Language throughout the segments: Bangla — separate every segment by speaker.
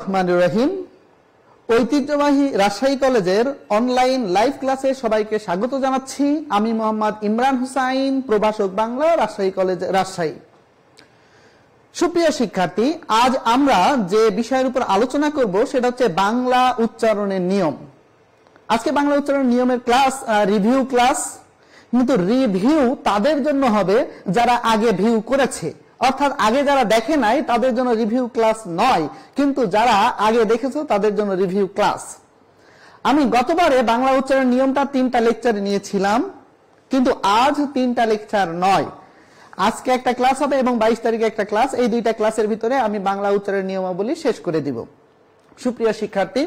Speaker 1: রহমানুর রহিম ঐতিহ্যবাহী রাজশাহী কলেজের অনলাইন লাইভ ক্লাসে সবাইকে স্বাগত জানাচ্ছি। আমি মোহাম্মদ ইমরান হুসাইন, প্রভাষক বাংলা, রাজশাহী কলেজ, রাজশাহী। সুপ্রিয় শিক্ষার্থী, আজ আমরা যে বিষয়ের উপর আলোচনা করব সেটা হচ্ছে বাংলা উচ্চারণের নিয়ম। আজকে বাংলা উচ্চারণের নিয়মের ক্লাস, রিভিউ ক্লাস। কিন্তু রিভিউ তাদের জন্য হবে যারা আগে ভিউ করেছে, অর্থাৎ আগে যারা দেখে নাই তাদের জন্য রিভিউ ক্লাস নয়, কিন্তু যারা আগে দেখেছো তাদের জন্য রিভিউ ক্লাস। আমি গতবারে বাংলা উচ্চারণ নিয়মটা 3টা লেকচারে নিয়েছিলাম, কিন্তু আজ 3টা লেকচার নয়, আজকে একটা ক্লাস হবে এবং 22 তারিখে একটা ক্লাস। এই 2টা ক্লাসের ভিতরে আমি বাংলা উচ্চারণের নিয়মাবলী শেষ করে দিব। সুপ্রিয় শিক্ষার্থী,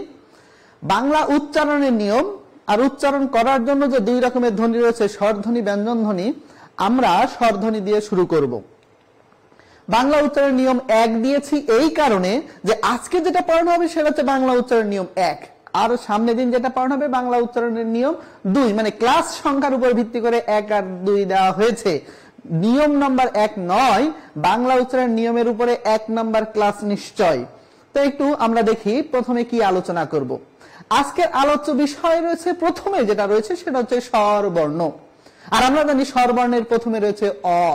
Speaker 1: বাংলা উচ্চারণের নিয়ম আর উচ্চারণ করার জন্য যে 2 রকমের ধ্বনি রয়েছে, স্বরধ্বনি, ব্যঞ্জন ধ্বনি, আমরা স্বরধ্বনি দিয়ে শুরু করব। বাংলা উচ্চারণ নিয়ম 1 দিয়েছি এই কারণে যে আজকে যেটা পড়ানো হবে সেটা হচ্ছে বাংলা উচ্চারণ নিয়ম 1, আর সামনের দিন যেটা পড়ানো হবে বাংলা উচ্চারণের নিয়ম 2। মানে ক্লাস সংখ্যার উপর ভিত্তি করে 1 আর 2 দেওয়া হয়েছে। নিয়ম নাম্বার 1 নয়, বাংলা উচ্চারণ নিয়মের উপরে 1 নাম্বার ক্লাস নিশ্চয়। তো একটু আমরা দেখি প্রথমে কি আলোচনা করব। আজকের আলোচ্য বিষয় রয়েছে, প্রথমে যেটা রয়েছে সেটা হচ্ছে স্বরবর্ণ। আর আমরা জানি স্বরবর্ণের প্রথমে রয়েছে অ।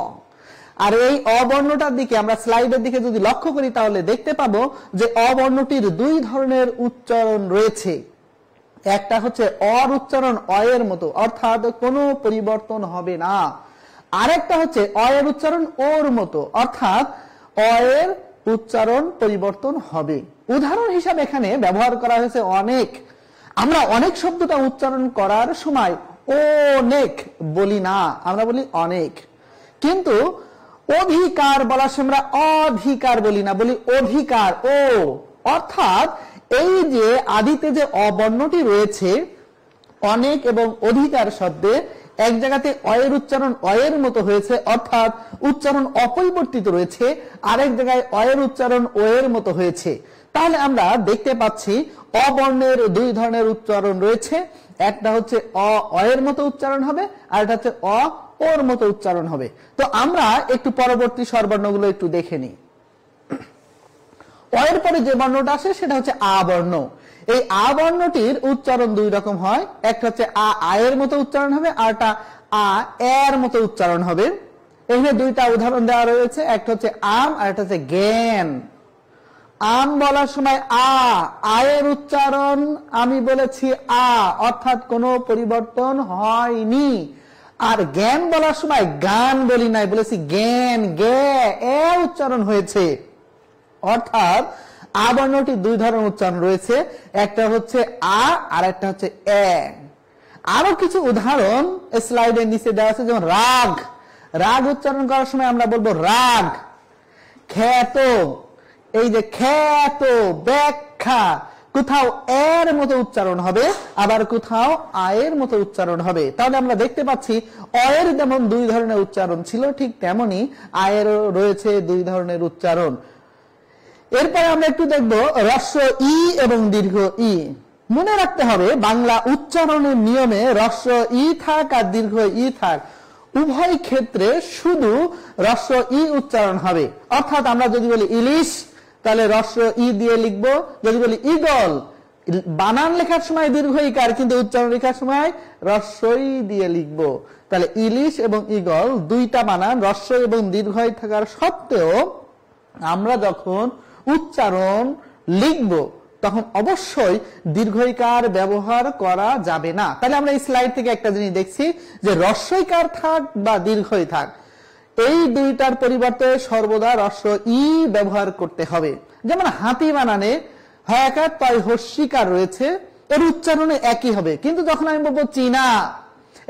Speaker 1: আর এই অবর্ণটার দিকে আমরা স্লাইডের দিকে যদি লক্ষ্য করি তাহলে দেখতে পাবো যে অবর্ণটির 2 ধরনের উচ্চারণ রয়েছে। একটা হচ্ছে অর উচ্চারণ অয়ের মতো, অর্থাৎ কোনো পরিবর্তন হবে না। আরেকটা হচ্ছে অয়ের উচ্চারণ ওর মতো, অর্থাৎ অয়ের উচ্চারণ পরিবর্তন হবে। উদাহরণ হিসাবে এখানে ব্যবহার করা হয়েছে অনেক। আমরা অনেক শব্দটা উচ্চারণ করার সময় অনেক বলি না, আমরা বলি অনেক। কিন্তু অধিকার বলার সময় আমরা অধিকার বলি না, বলি অধিকার ও। অর্থাৎ এই যে আদিতে যে অবর্ণটি রয়েছে অনেক এবং অধিকার শব্দে, এক জায়গাতে অয়ের উচ্চারণ অয়ের মতো হয়েছে, অর্থাৎ উচ্চারণ অপরিবর্তিত রয়েছে, আরেক জায়গায় অয়ের উচ্চারণ ওয়ের মতো হয়েছে। তাহলে আমরা দেখতে পাচ্ছি অবর্ণের 2 ধরনের উচ্চারণ রয়েছে। একটা হচ্ছে অয়ের মতো উচ্চারণ হবে, আর একটা হচ্ছে ওর মতো উচ্চারণ হবে। তো আমরা একটু পরবর্তী স্বরবর্ণগুলো একটু দেখে নিই। অয়ের পরে যে বর্ণটা আসে সেটা হচ্ছে আ বর্ণ। এই আ বর্ণটির উচ্চারণ 2 রকম হয়। একটা হচ্ছে আয়ের মতো উচ্চারণ হবে, আর একটা এর মতো উচ্চারণ হবে। এখানে 2টা উদাহরণ দেওয়া রয়েছে, একটা হচ্ছে আম আর একটা হচ্ছে জ্ঞান। আম বলার সময় আয়ের উচ্চারণ আমি বলেছি অর্থাৎ কোনো পরিবর্তন হয়নি। আর জ্ঞান বলার সময় গান বলি নাই, বলেছি জ্ঞান, এ উচ্চারণ হয়েছে। অর্থাৎ আ বর্ণটি 2 ধরনের উচ্চারণ রয়েছে, একটা হচ্ছে আর একটা হচ্ছে এ। আরো কিছু উদাহরণ স্লাইডের নিচে দেওয়া আছে, যেমন রাগ। রাগ উচ্চারণ করার সময় আমরা বলবো রাগ। খ্যাত, এই যে খ্যাত, ব্যাখ্যা, কোথাও এর মতো উচ্চারণ হবে, আবার কোথাও আয়ের মতো উচ্চারণ হবে। তাহলে আমরা দেখতে পাচ্ছি অয়ের যেমন 2 ধরনের উচ্চারণ ছিল, ঠিক তেমনি আয়েরও রয়েছে 2 ধরনের উচ্চারণ। এরপরে আমরা একটু দেখব হ্রস্ব ই এবং দীর্ঘ ই। মনে রাখতে হবে বাংলা উচ্চারণের নিয়মে হ্রস্ব ই থাক আর দীর্ঘ ই থাক, উভয় ক্ষেত্রে শুধু হ্রস্ব ই উচ্চারণ হবে। অর্থাৎ আমরা যদি বলি ইলিশ তাহলে হ্রস্ব ই দিয়ে লিখবো, যদি বলি ঈগল, বানান লেখার সময় দীর্ঘ ইকার, কিন্তু উচ্চারণ লেখার সময় হ্রস্ব ই দিয়ে লিখবো। তাহলে ইলিশ এবং ঈগল 2টা বানান হ্রস্ব এবং দীর্ঘ ই থাকার সত্ত্বেও আমরা যখন উচ্চারণ লিখব তখন অবশ্যই দীর্ঘইকার ব্যবহার করা যাবে না। তাহলে আমরা এই স্লাইড থেকে একটা জিনিস দেখছি যে হ্রস্বইকার থাক বা দীর্ঘই থাক, এই 2টার পরিবর্তে সর্বদা হ্রস্ব ই ব্যবহার করতে হবে। যেমন হাতি বানানে হয়াকার তয় হস্যিকার রয়েছে, এর উচ্চারণে একই হবে, কিন্তু যখন আমি বলবো চীনা,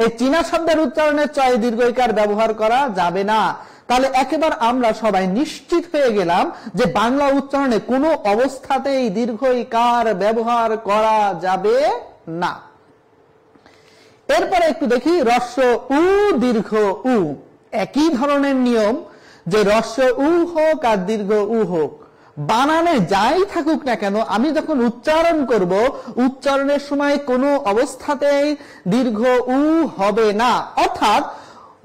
Speaker 1: এই চীনা শব্দের উচ্চারণে চয় দীর্ঘইকার ব্যবহার করা যাবে না। তাহলে একেবারে আমরা সবাই নিশ্চিত হয়ে গেলাম যে বাংলা উচ্চারণে কোনো অবস্থাতেই দীর্ঘইকার ব্যবহার করা যাবে না। এরপরে একটু দেখি হ্রস্ব উ দীর্ঘ উ। একই ধরনের নিয়ম, যে হ্রস্ব উ হোক আর দীর্ঘ উ হোক, বানানে যাই থাকুক না কেন, আমি যখন উচ্চারণ করব উচ্চারণের সময় কোনো অবস্থাতেই দীর্ঘ উ হবে না। অর্থাৎ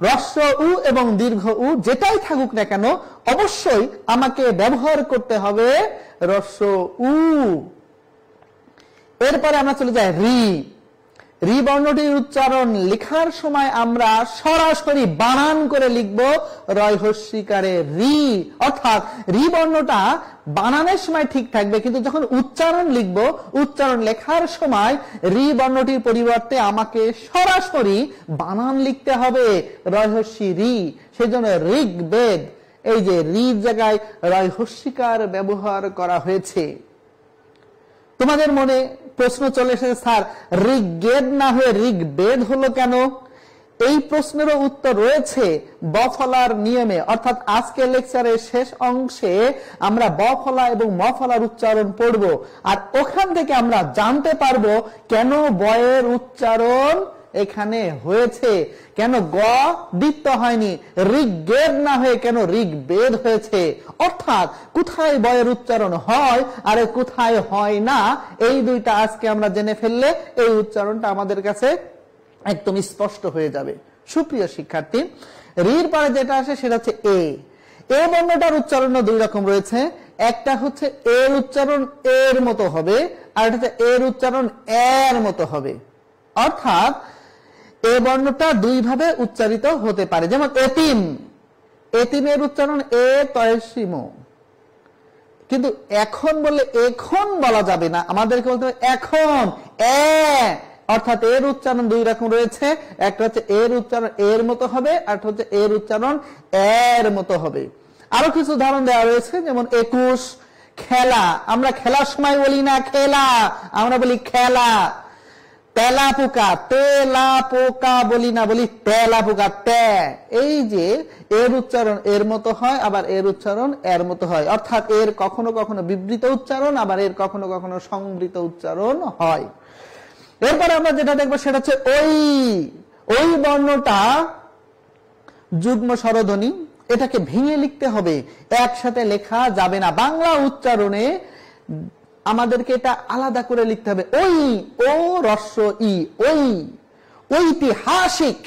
Speaker 1: হ্রস্ব উ এবং দীর্ঘ উ যেটাই থাকুক না কেন অবশ্যই আমাকে ব্যবহার করতে হবে হ্রস্ব উ। এরপরে আমরা চলে যাই রি। রি বর্ণটির উচ্চারণ লেখার সময় আমরা সরাসরি বানান করে লিখব রয় হস্যিকারে রি, অর্থাৎ রি বর্ণটা বানানের সময় ঠিক থাকবে, কিন্তু যখন উচ্চারণ লিখব, উচ্চারণ লেখার সময় রি বর্ণটির পরিবর্তে আমাকে সরাসরি বানান লিখতে হবে রয় হস্যি রি। সেজন্য ঋগ্বেদ, এই যে রি জায়গায় রয় হস্যিকার ব্যবহার করা হয়েছে। তোমাদের মনে প্রশ্ন চলে এসেছে, স্যার ঋগ্বেদ না হয়ে ঋগ্বেদ হলো কেন? এই প্রশ্নেরও উত্তর রয়েছে বফলার নিয়মে, অর্থাৎ আজকে লেকচারের শেষ অংশে আমরা বফলা এবং মফলার উচ্চারণ পড়ব, আর ওখান থেকে আমরা জানতে পারবো কেন বয়ের উচ্চারণ এখানে হয়েছে, কেন গ দ্বিত্ব হয়নি, ঋগ্বেদ না হয়ে কেন ঋগ্বেদ হয়েছে, অর্থাৎ কোথায় বয়ের উচ্চারণ হয় আর কোথায় হয় না, এই দুইটা আজকে আমরা জেনে ফেললে এই উচ্চারণটা আমাদের কাছে একদম স্পষ্ট হয়ে যাবে। সুপ্রিয় শিক্ষার্থী, রির পরে যেটা আসে সেটা হচ্ছে এ। এ বর্ণটার উচ্চারণ দুই রকম রয়েছে, একটা হচ্ছে এর উচ্চারণ এর মতো হবে, আর একটা হচ্ছে এর উচ্চারণ এর মতো হবে। অর্থাৎ এ বর্ণটা দুই ভাবে উচ্চারিত হতে পারে, যেমন এতিম, এতিমের উচ্চারণ এ তয়সিম, কিন্তু এখন বললে এখন বলা যাবে না, আমাদেরকে বলতে হবে এখন এ, অর্থাৎ এর উচ্চারণ দুই রকম রয়েছে, একটা হচ্ছে এর উচ্চারণ এর মতো হবে, আর হচ্ছে এর উচ্চারণ এর মতো হবে। আরো কিছু উদাহরণ দেওয়া রয়েছে, যেমন 21 খেলা, আমরা খেলার সময় বলি না খেলা, আমরা বলি খেলা। তেলা পোকা, তেলা পোকা বলি না, বলি তেলা পোকা, তে। এই যে এর উচ্চারণ এর মতো হয়, আবার এর উচ্চারণ এর মতো হয়, অর্থাৎ এর কখনো কখনো বিবৃত উচ্চারণ, আবার এর কখনো কখনো সংবৃত উচ্চারণ হয়। এরপরে আমরা যেটা দেখবো সেটা হচ্ছে ওই। ওই বর্ণটা যুগ্ম স্বরধ্বনি, এটাকে ভেঙে লিখতে হবে, একসাথে লেখা যাবে না। বাংলা উচ্চারণে আমাদেরকে এটা আলাদা করে লিখতে হবে। ওই, ও হ্রস্ব ই, ওই। ঐতিহাসিক,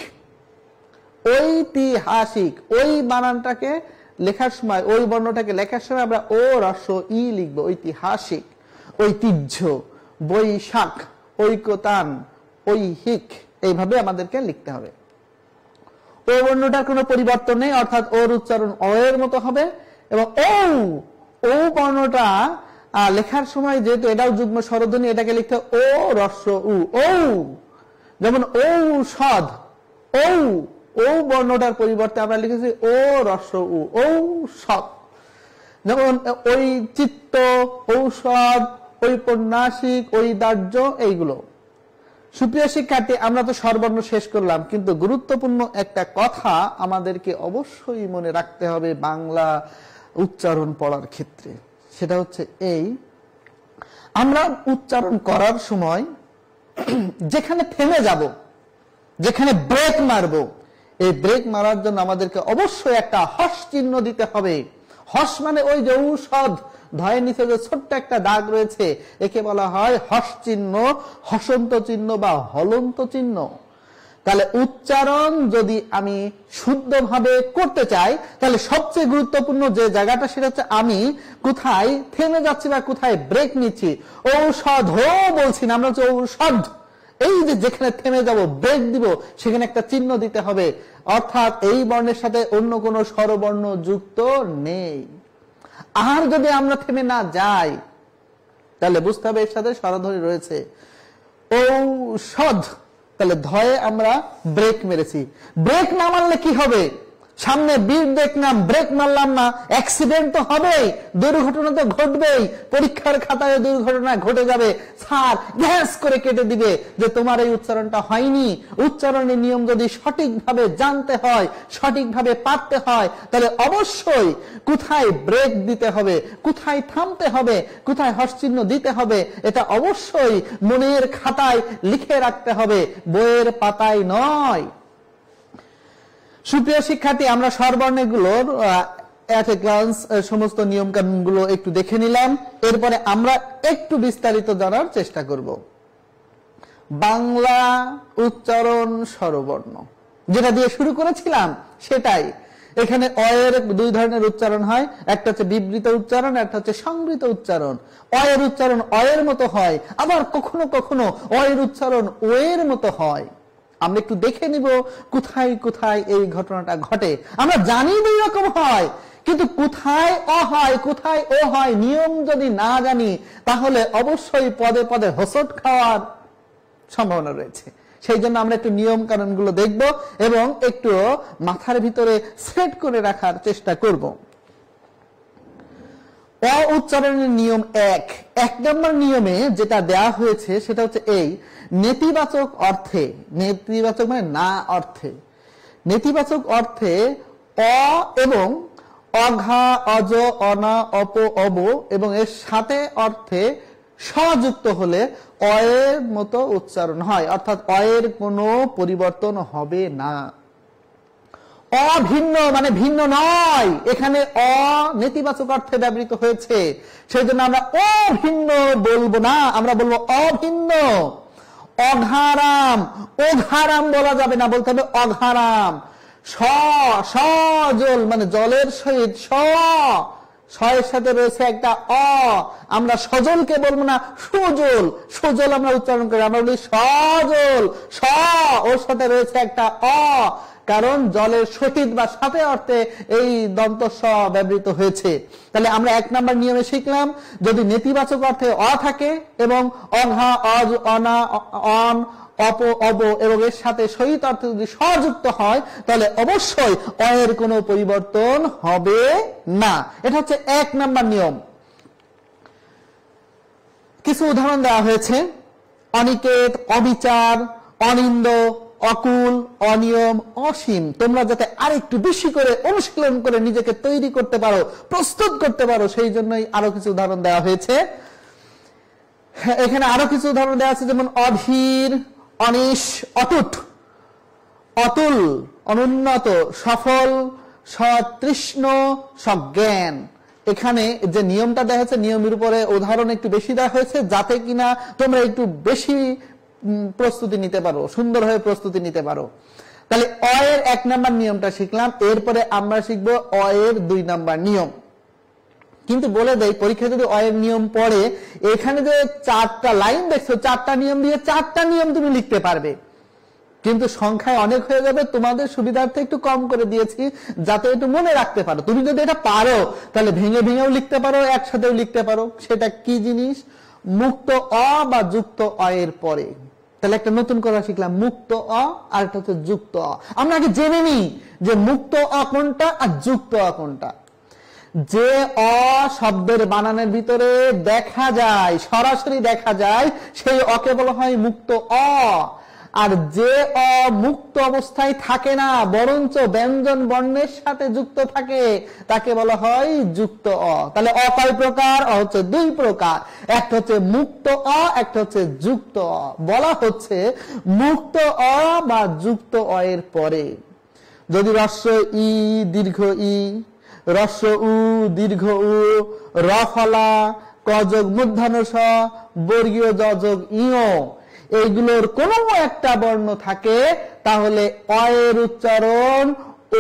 Speaker 1: ঐতিহাসিক, ওই বানানটাকে লেখার সময়, ওই বর্ণটাকে লেখার সময় আমরা ও হ্রস্ব ই লিখবো, ঐতিহাসিক। ঐতিহ্য, বৈশাখ, ঐকতান, ঐহিক, এইভাবে আমাদেরকে লিখতে হবে। ও বর্ণটার কোনো পরিবর্তন নেই, অর্থাৎ ওর উচ্চারণ অ এর মতো হবে। এবং ও বর্ণটা লেখার সময় যেহেতু এটাও যুগ্ম স্বরধ্বনি, এটাকে লিখতে ও হ্রস্ব উ, ও। যেমন ঔষধ, ও বর্ণটার পরিবর্তে আমরা লিখেছি ও হ্রস্ব উ, ঔষধ। যেমন ওই চিত্ত, ঔষধ, ঔপন্যাসিক, ঔদার্য, এইগুলো। সুপ্রিয় শিক্ষার্থী, আমরা তো স্বরবর্ণ শেষ করলাম, কিন্তু গুরুত্বপূর্ণ একটা কথা আমাদেরকে অবশ্যই মনে রাখতে হবে বাংলা উচ্চারণ পড়ার ক্ষেত্রে, সেটা হচ্ছে এই, আমরা উচ্চারণ করার সময় যেখানে থেমে যাব, যেখানে ব্রেক মারব, এই ব্রেক মারার জন্য আমাদেরকে অবশ্যই একটা হস চিহ্ন দিতে হবে। হস মানে ওই যে ঔষধ, ধয়ের নিচে যে ছোট্ট একটা দাগ রয়েছে, একে বলা হয় হস চিহ্ন, হসন্ত চিহ্ন বা হলন্ত চিহ্ন। তাহলে উচ্চারণ যদি আমি শুদ্ধভাবে করতে চাই, তাহলে সবচেয়ে গুরুত্বপূর্ণ যে জায়গাটা সেটা হচ্ছে আমি কোথায় থেমে যাচ্ছি বা কোথায় ব্রেক নিচ্ছি। ঔষধ বলছি না, আমরা হচ্ছে ঔষধ, এই যে যেখানে থেমে যাব, ব্রেক দিব, সেখানে একটা চিহ্ন দিতে হবে, অর্থাৎ এই বর্ণের সাথে অন্য কোনো স্বরবর্ণ যুক্ত নেই। আর যদি আমরা থেমে না যাই, তাহলে বুঝতে হবে এর সাথে স্বরধ্বনি রয়েছে। ঔষধ, তাহলে ধয়ে আমরা ব্রেক মেরেছি। ব্রেক না মারলে কি হবে? সামনে বীর দেখলাম, ব্রেক মারলাম না, অ্যাক্সিডেন্ট তো হবেই, দুর্ঘটনা তো ঘটবেই, পরীক্ষার খাতায় দুর্ঘটনা ঘটে যাবে, স্যার গ্যাস করে কেটে দিবে যে তোমার এই উচ্চারণটা হয়নি। উচ্চারণের নিয়ম যদি সঠিকভাবে জানতে হয়, সঠিকভাবে পারতে হয়, তাহলে অবশ্যই কোথায় ব্রেক দিতে হবে, কোথায় থামতে হবে, কোথায় হস্তচিহ্ন দিতে হবে, এটা অবশ্যই মনের খাতায় লিখে রাখতে হবে, বইয়ের পাতায় নয়। সুপ্রিয় শিক্ষার্থী, আমরা স্বরবর্ণগুলোর এট এ গ্লান্স সমস্ত নিয়ম কানুন গুলো একটু দেখে নিলাম। এরপরে আমরা একটু বিস্তারিত জানার চেষ্টা করব। বাংলা উচ্চারণ স্বরবর্ণ, যেটা দিয়ে শুরু করেছিলাম সেটাই, এখানে অ এর দুই ধরনের উচ্চারণ হয়, একটা হচ্ছে বিবৃত উচ্চারণ, একটা হচ্ছে সংবৃত উচ্চারণ। অ এর উচ্চারণ অ এর মতো হয়, আবার কখনো কখনো অ এর উচ্চারণ ও এর মতো হয়। আমরা একটু দেখে নিব কোথায় কোথায় এই ঘটনাটা ঘটে। আমরা জানি দুই রকম হয়, কিন্তু কোথায় অ হয় কোথায় ও হয় নিয়ম যদি না জানি তাহলে অবশ্যই পদে পদে হোঁচট খাওয়ার সম্ভাবনা রয়েছে। সেই জন্য আমরা একটু নিয়ম কানুনগুলো দেখব এবং একটু মাথার ভিতরে সেট করে রাখার চেষ্টা করব। অ উচ্চারণের নিয়ম এক নম্বর নিয়মে যেটা দেয়া হয়েছে সেটা হচ্ছে এই, নেতিবাচক অর্থে, নেতিবাচক মানে না অর্থে, নেতিবাচক অর্থে অ এবং অঘা অজ অনা অপ অব এবং এর সাথে অর্থে সযুক্ত হলে অ এর মতো উচ্চারণ হয়, অর্থাৎ অ এর কোনো পরিবর্তন হবে না। অভিন্ন মানে ভিন্ন নয়, এখানে অ নেতিবাচক অর্থে ব্যবহৃত হয়েছে, সেই জন্য আমরা অভিন্ন বলবো না, আমরা বলবো অভিন্ন। অঘারাম, ওঘারাম বলা যাবে না, বলতে হবে অঘারাম। সজল মানে জলের সহিত এর সাথে রয়েছে একটা অ, আমরা সজলকে বলবো না সুজল, সুজল আমরা উচ্চারণ করি, আমরা বলি সজল। ওর সাথে রয়েছে একটা অ, কারণ জলের সহিত বা সাথে অর্থে এই দন্ত স ব্যবহৃত হয়েছে। তাহলে আমরা এক নাম্বার নিয়মে শিখলাম, যদি নেতিবাচক অর্থে অ থাকে এবং অঘা অজ অনা অন অপ অব এবং এর সাথে সহিত অর্থে যদি সযুক্ত হয় তাহলে অবশ্যই অ এর কোনো পরিবর্তন হবে না। এটা হচ্ছে এক নাম্বার নিয়ম। কিছু উদাহরণ দেওয়া হয়েছে, অনিকেত, অবিচার, অনিন্দ, অকুল, অনিয়ম, অসীম। তোমরা যাতে আরেকটু বেশি করে অনুশীলন করে নিজেকে তৈরি করতে পারো, প্রস্তুত করতে পারো, সেই জন্যই আরো কিছু উদাহরণ দেওয়া হয়েছে। এখানে আরো কিছু উদাহরণ দেওয়া আছে, যেমন অধীর, অনিশ, অটুট, অতুল, অনুন্নত, সফল, সতৃষ্ণ, সজ্ঞান। এখানে যে নিয়মটা দেওয়া হয়েছে, নিয়মের উপরে উদাহরণ একটু বেশি দেওয়া হয়েছে যাতে কিনা তোমরা একটু বেশি প্রস্তুতি নিতে পারো, সুন্দরভাবে প্রস্তুতি নিতে পারো। তাহলে অ এর এক নাম্বার নিয়মটা শিখলাম, এরপরে আমরা শিখবো অ এর দুই নাম্বার নিয়ম। কিন্তু বলে দেই, পরীক্ষা যদি অ এর নিয়ম পড়ে, এখানে যে 4টা লাইন দেখছো, 4টা নিয়ম দিয়ে 4টা নিয়ম তুমি লিখতে পারবে, কিন্তু সংখ্যায় অনেক হয়ে যাবে। তোমাদের সুবিধার্থে একটু কম করে দিয়েছি যাতে একটু মনে রাখতে পারো। তুমি যদি এটা পারো তাহলে ভেঙে ভেঙেও লিখতে পারো, একসাথেও লিখতে পারো। সেটা কি জিনিস? মুক্ত অ বা যুক্ত অ এর পরে। তাহলে একটা নতুন কথা শিখলাম, মুক্ত অ আর একটা হচ্ছে যুক্ত অ। আমরা আগে জেনে নিই যে মুক্ত অ কোনটা আর যুক্ত অ কোনটা। যে অ শব্দের বানানের ভিতরে দেখা যায়, সরাসরি দেখা যায়, সেই অকে বলা হয় মুক্ত অ। আর যে অ মুক্ত অবস্থায় থাকে না, বরঞ্চ ব্যঞ্জন বর্ণের সাথে যুক্ত থাকে, তাকে বলা হয় যুক্ত অ। তাহলে অ কয় প্রকার? অ হচ্ছে দুই প্রকার, একটা হচ্ছে মুক্ত অ, একটা হচ্ছে যুক্ত অ। বলা হচ্ছে মুক্ত অ বা যুক্ত অ এর পরে যদি হ্রস্ব ই, দীর্ঘ ই, হ্রস্ব উ, দীর্ঘ উ, র ফলা, কযোগ মূর্ধন্য স, বর্গীয় জ যোগ ইও, এইগুলোর কোন একটা বর্ণ থাকে, তাহলে অ এর উচ্চারণ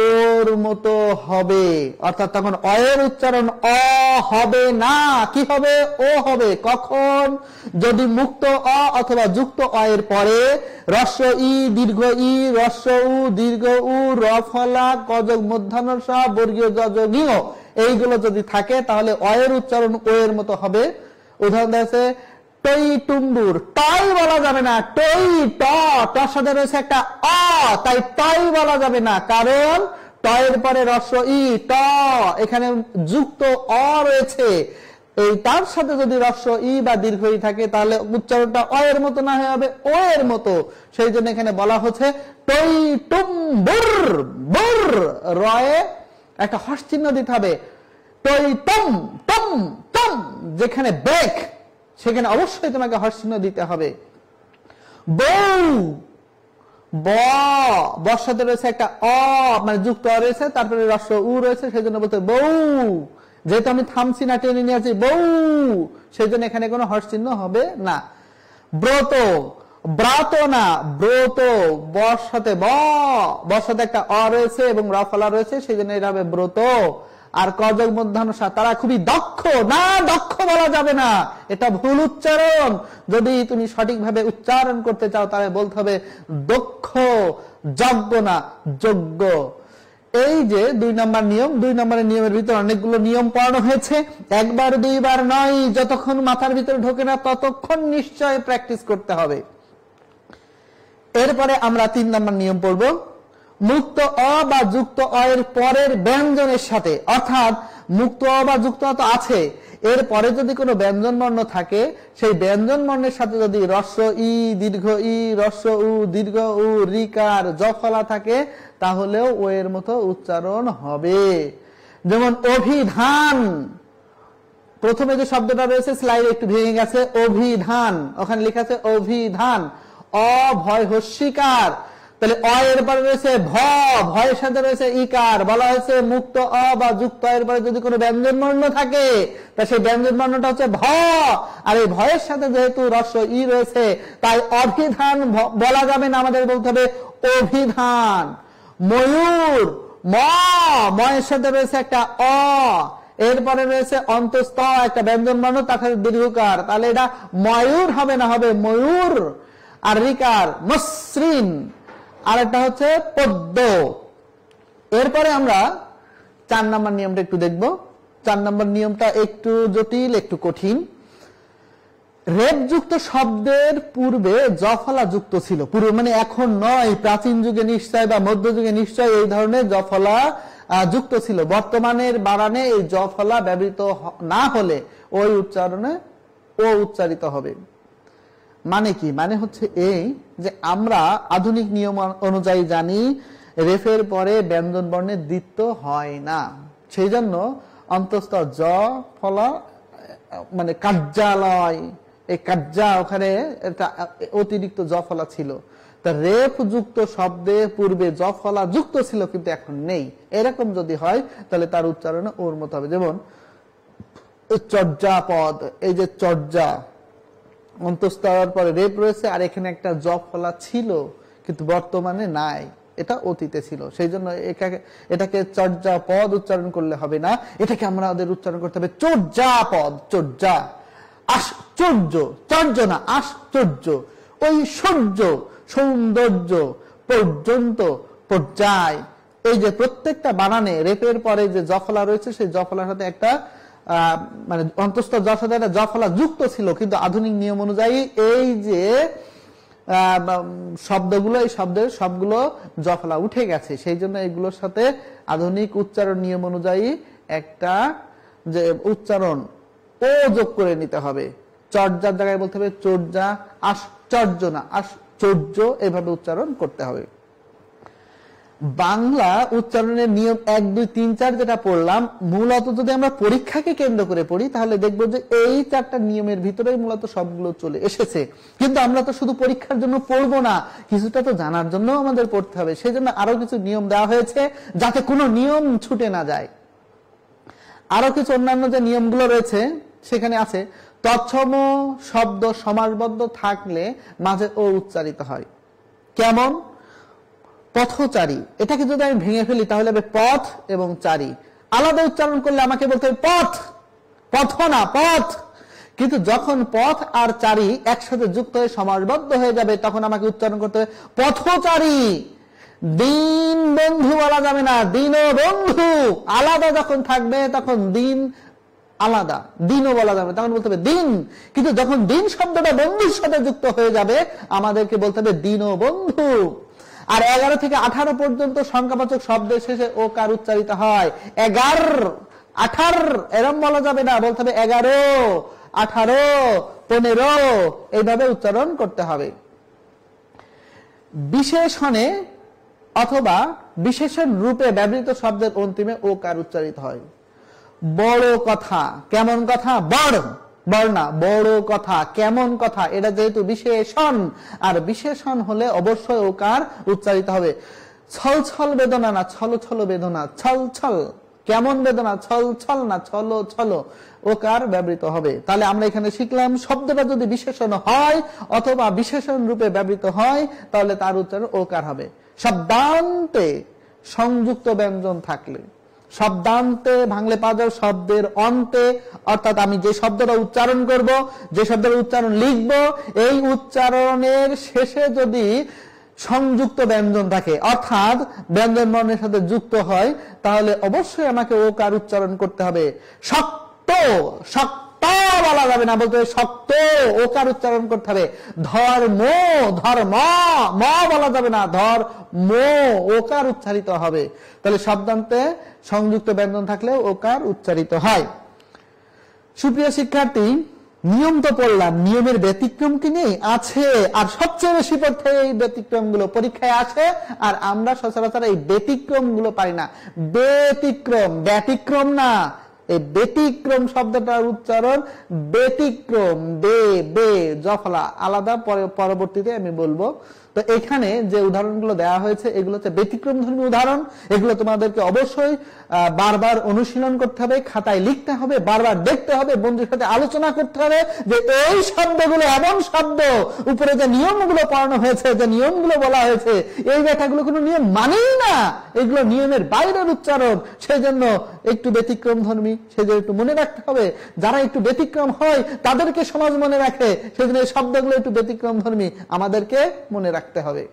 Speaker 1: ওর মতো হবে। অর্থাৎ তখন অ এর উচ্চারণ অ হবে না, কি হবে? ও হবে। কখন? যদি মুক্ত অ অথবা যুক্ত অ এর পরে হ্রস্ব ই, দীর্ঘ ই, হ্রস্ব উ, দীর্ঘ উ, র ফলা, কযোগ মূর্ধন্য স, বর্গীয় জ যোগ ইও, এইগুলো যদি থাকে তাহলে অ এর উচ্চারণ ও এর মতো হবে। উদাহরণ আছে, টই টুম্বুর, টই বলা যাবে না, টই ট, টর সাথে রয়েছে একটা অ, তাই টই বলা যাবে না, কারণ টয়ের পরে হ্রস্ব ই, ট, এখানে যুক্ত অ রয়েছে। এই তার সাথে যদি হ্রস্ব ই বা দীর্ঘ ই থাকে তাহলে উচ্চারণটা অ এর মতো না হয়ে হবে ও এর মতো। সেই জন্য এখানে বলা হচ্ছে টই টুম্বুর, বুর, রয়ে একটা হর্ষ চিহ্ন দিতে হবে। টই টম, টম, টম, যেখানে বেক সেখানে অবশ্যই তোমাকে হর্ষ চিহ্ন দিতে হবে। বউ, বর সাথে রয়েছে একটা অ, মানে যুক্ত অ রয়েছে, তারপরে হ্রস্ব উ রয়েছে, সেই জন্য বলতে বউ। যেহেতু আমি থামছি না, টেনে নিয়ে আছি বউ, সেই জন্য এখানে কোনো হর্ষ চিহ্ন হবে না। ব্রত, ব্রাত না, ব্রত, বর সাথে বর সাথে একটা অ রয়েছে এবং রফলা রয়েছে, সেই জন্য এটা হবে ব্রত। আর কজক মধ্যাহ্নসা, তারা খুবই দক্ষ না, দক্ষ বলা যাবে না, এটা ভুল উচ্চারণ। যদি তুমি সঠিকভাবে উচ্চারণ করতে চাও তাহলে বলতে হবে দক্ষ, যজ্ঞ না যোগ্য। এই যে 2 নম্বর নিয়ম, 2 নম্বরের নিয়মের ভিতরে অনেকগুলো নিয়ম পড়ানো হয়েছে, একবার দুইবার নয়, যতক্ষণ মাথার ভিতরে ঢোকে না ততক্ষণ নিশ্চয় প্র্যাকটিস করতে হবে। এরপরে আমরা 3 নম্বর নিয়ম পড়ব। মুক্ত অ বা যুক্ত অ এর পরের ব্যঞ্জনের সাথে, অর্থাৎ মুক্ত অ বা যুক্ত অ তো আছে, এর পরে যদি কোনো ব্যঞ্জন বর্ণ থাকে, সেই ব্যঞ্জন বর্ণের সাথে যদি হ্রস্ব ই, দীর্ঘ ই, হ্রস্ব উ, দীর্ঘ উ, রিকার, জফলা থাকে, তাহলেও ও এর মতো উচ্চারণ হবে। যেমন অভিধান, প্রথমে যে শব্দটা রয়েছে স্লাইড একটু ভেঙে গেছে, অভিধান, ওখানে লেখা আছে অভিধান, অভয় হস্যিকার, তাহলে অ এর পরে রয়েছে ভয়ের সাথে রয়েছে ইকার, বলা হয়েছে মুক্ত অ বা যুক্ত এর পরে যদি কোনো ব্যঞ্জন বর্ণ থাকে তা সেই ব্যঞ্জন বর্ণটা হচ্ছে ভ, আর এই ভয়ের সাথে যেহেতু হ্রস্ব ই রয়েছে তাই অভিধান বলা যাবে না, আমাদের বলতে হবে অভিধান। ময়ূর, ময়ের সাথে রয়েছে একটা অ, এরপরে রয়েছে অন্তস্থ একটা ব্যঞ্জন বর্ণ, তার সাথে দীর্ঘকার, তাহলে এটা ময়ূর হবে না, হবে ময়ূর। আর রিকার মসৃণ, আর একটা হচ্ছে পদ্ম। এরপরে আমরা 4 নম্বর নিয়মটা একটু দেখব। 4 নম্বর নিয়মটা একটু জটিল, একটু কঠিন। রেপ যুক্ত শব্দের পূর্বে জফলা যুক্ত ছিল, পূর্বে মানে এখন নয়, প্রাচীন যুগে নিশ্চয় বা মধ্যযুগে নিশ্চয় এই ধরনের জফলা যুক্ত ছিল। বর্তমানের বানানে এই জফলা ব্যবহৃত না হলে ওই উচ্চারণে ও উচ্চারিত হবে। মানে কি? মানে হচ্ছে এই যে আমরা আধুনিক নিয়ম অনুযায়ী জানি রেফের পরে ব্যঞ্জন বর্ণের দ্বিত্ব হয় না, সেই জন্য অন্তস্থ জ ফলা মানে কার্যালয়, এই কার্যা ওখানে একটা অতিরিক্ত জ ফলা ছিল, তা রেফ যুক্ত শব্দে পূর্বে জ ফলা যুক্ত ছিল কিন্তু এখন নেই, এরকম যদি হয় তাহলে তার উচ্চারণে ওর মতো হবে। যেমন চর্যাপদ, এই যে চর্যা অন্তস্থ হওয়ার পরে রেপ রয়েছে আর এখানে একটা জ ফলা ছিল কিন্তু বর্তমানে নাই, এটা অতীতে ছিল, সেই জন্য এটাকে চর্যাপদ উচ্চারণ করলে হবে না, এটাকে আমাদের উচ্চারণ করতে হবে চর্যাপদ। চর্যা, আশ্চর্য, চর্য না আশ্চর্য, ঐশ্বর্য, সৌন্দর্য, পর্যন্ত, পর্যায়, এই যে প্রত্যেকটা বানানে রেপের পরে যে জফলা রয়েছে সেই জফলার সাথে একটা মানে অন্তস্থ জর সাথে একটা জফলা যুক্ত ছিল, কিন্তু আধুনিক নিয়ম অনুযায়ী এই যে শব্দগুলো, এই শব্দের সবগুলো জফলা উঠে গেছে, সেই জন্য এগুলোর সাথে আধুনিক উচ্চারণ নিয়ম অনুযায়ী একটা যে উচ্চারণ ও যোগ করে নিতে হবে। চর্যার জায়গায় বলতে হবে চর্যা, আশ্চর্য না আশ্চর্য, এভাবে উচ্চারণ করতে হবে। বাংলা উচ্চারণের নিয়ম 1, 2, 3, 4 যেটা পড়লাম, মূলত যদি আমরা পরীক্ষাকে কেন্দ্র করে পড়ি তাহলে দেখবো যে এই 4টা নিয়মের ভিতরেই মূলত সবগুলো চলে এসেছে। কিন্তু আমরা তো শুধু পরীক্ষার জন্য পড়বো না, কিছুটা তো জানার জন্য আমাদের পড়তে হবে, সেই জন্য আরো কিছু নিয়ম দেওয়া হয়েছে যাতে কোনো নিয়ম ছুটে না যায়। আরো কিছু অন্যান্য যে নিয়মগুলো রয়েছে সেখানে আছে তৎসম শব্দ সমাসবদ্ধ থাকলে মাঝে ও উচ্চারিত হয়। কেমন? পথচারী, এটাকে যদি আমি ভেঙে ফেলি তাহলে হবে পথ এবং চারি, আলাদা উচ্চারণ করলে আমাকে বলতে হবে পথ, পথ না পথ, কিন্তু যখন পথ আর চারি একসাথে যুক্ত হয়ে সমাসবদ্ধ হয়ে যাবে তখন আমাকে উচ্চারণ করতে হবে পথচারী। দিন বন্ধু বলা যাবে না, দিন ও বন্ধু, আলাদা যখন থাকবে তখন দিন আলাদা, দিনও বলা যাবে, তখন বলতে হবে দিন, কিন্তু যখন দিন শব্দটা বন্ধুর সাথে যুক্ত হয়ে যাবে আমাদেরকে বলতে হবে দিন ও বন্ধু। আর 11 থেকে 18 পর্যন্ত সংখ্যাবাচক শব্দের শেষে ওকার উচ্চারিত হয়। 11, 18 এরম বলা যাবে না, বলতে হবে 11, 18, 15 এইভাবে উচ্চারণ করতে হবে। বিশেষণে অথবা বিশেষণ রূপে ব্যবহৃত শব্দের অন্তিমে ওকার উচ্চারিত হয়। বড় কথা, কেমন কথা, বড় না বড় কথা, কেমন কথা, এটা যেহেতু বিশেষণ, আর বিশেষণ হলে অবশ্যই ওকার উচ্চারিত হবে। ছল ছল বেদনা না ছল ছল বেদনা, ছল ছল কেমন বেদনা, ছল ছল না, ছলো ছলো, ওকার ব্যবহৃত হবে। তাহলে আমরা এখানে শিখলাম শব্দটা যদি বিশেষণ হয় অথবা বিশেষণ রূপে ব্যবহৃত হয় তাহলে তার উচ্চারণ ওকার হবে। শব্দান্তে সংযুক্ত ব্যঞ্জন থাকলে, শব্দান্তে ভাঙলে পাওয়া যাবে শব্দের অন্তে, অর্থাৎ আমি যে শব্দটা উচ্চারণ করব, যে শব্দের উচ্চারণ লিখব, এই উচ্চারণের শেষে যদি সংযুক্ত ব্যঞ্জন থাকে অর্থাৎ ব্যঞ্জন বর্ণের সাথে যুক্ত হয় তাহলে অবশ্যই আমাকে ওকার উচ্চারণ করতে হবে। শক্ত, শক্ত বলা যাবে না, বলতে হবে শক্ত, ওকার উচ্চারণ করতে হবে। ধর্ম, ধর্ম ম বলা যাবে না, ধর্ম, ওকার উচ্চারিত হবে। তাহলে শব্দান্তে সংযুক্ত ব্যঞ্জন থাকলে ওকার উচ্চারিত হয়। সুপ্রিয় শিক্ষার্থী, নিয়ম তো পড়লাম, নিয়মের ব্যতিক্রম কি নেই? আছে। আর সবচেয়ে বেশি পড়তে এই ব্যতিক্রম গুলো পরীক্ষায় আসে, আর আমরা সচরাচর এই ব্যতিক্রম গুলো পারি না। ব্যতিক্রম, ব্যতিক্রম না, এই ব্যতিক্রম শব্দটার উচ্চারণ ব্যতিক্রম, বে বে জফলা আলাদা, পরবর্তীতে আমি বলবো। তো এখানে যে উদাহরণগুলো দেওয়া হয়েছে এগুলো হচ্ছে ব্যতিক্রমধর্মী উদাহরণ। এগুলো তোমাদেরকে অবশ্যই বারবার অনুশীলন করতে হবে, খাতায় লিখতে হবে, বারবার দেখতে হবে, বন্ধুদের সাথে আলোচনা করতে হবে যে এই শব্দগুলো এমন শব্দ, উপরে যে নিয়মগুলো পড়ানো হয়েছে, যে নিয়মগুলো বলা হয়েছে, এই ব্যাখ্যাগুলো কোনো নিয়ম মানেই না, এগুলো নিয়মের বাইরের উচ্চারণ, সেই জন্য একটু ব্যতিক্রম ধর্মী, সেই জন্য একটু মনে রাখতে হবে। যারা একটু ব্যতিক্রম হয় তাদেরকে সমাজ মনে রাখে, সেই জন্য এই শব্দগুলো একটু ব্যতিক্রম ধর্মী, আমাদেরকে মনে রাখতে হবে।